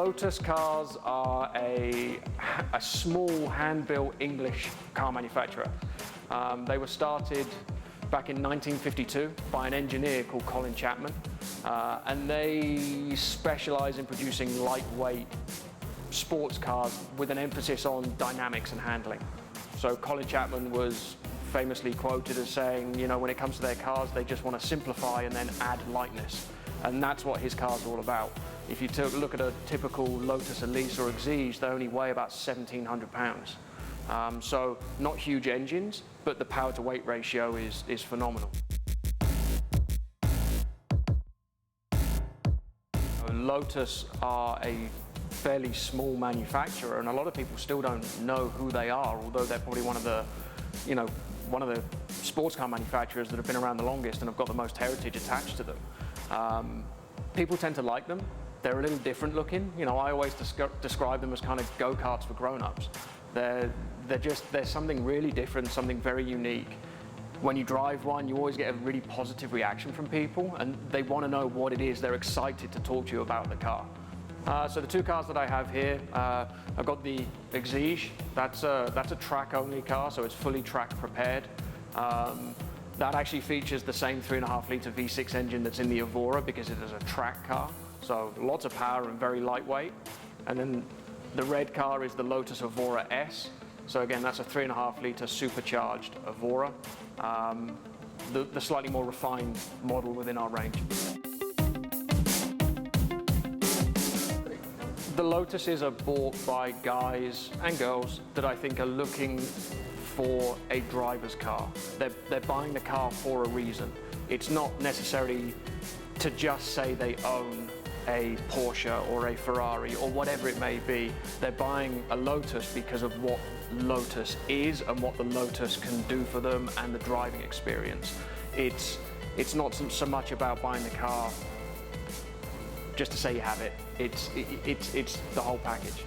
Lotus cars are a small hand-built English car manufacturer. They were started back in 1952 by an engineer called Colin Chapman, and they specialize in producing lightweight sports cars with an emphasis on dynamics and handling. So Colin Chapman was famously quoted as saying, you know, when it comes to their cars, they just want to simplify and then add lightness. And that's what his cars are all about. If you look at a typical Lotus Elise or Exige, they only weigh about 1,700 pounds. So not huge engines, but the power to weight ratio is phenomenal. Lotus are a fairly small manufacturer, and a lot of people still don't know who they are, although they're probably one of the sports car manufacturers that have been around the longest and have got the most heritage attached to them. People tend to like them. They're a little different looking. You know, I always describe them as kind of go-karts for grown-ups. They're something really different, something very unique. When you drive one, you always get a really positive reaction from people, and they want to know what it is. They're excited to talk to you about the car. So the two cars that I have here, I've got the Exige. That's a track-only car, so it's fully track-prepared. That actually features the same 3.5-litre V6 engine that's in the Evora because it is a track car. So lots of power and very lightweight. And then the red car is the Lotus Evora S. So again, that's a 3.5-litre supercharged Evora, the slightly more refined model within our range. The Lotuses are bought by guys and girls that I think are looking for a driver's car. They're buying the car for a reason. It's not necessarily to just say they own a Porsche or a Ferrari or whatever it may be. They're buying a Lotus because of what Lotus is and what the Lotus can do for them and the driving experience. It's not so much about buying the car just to say you have it. It's the whole package.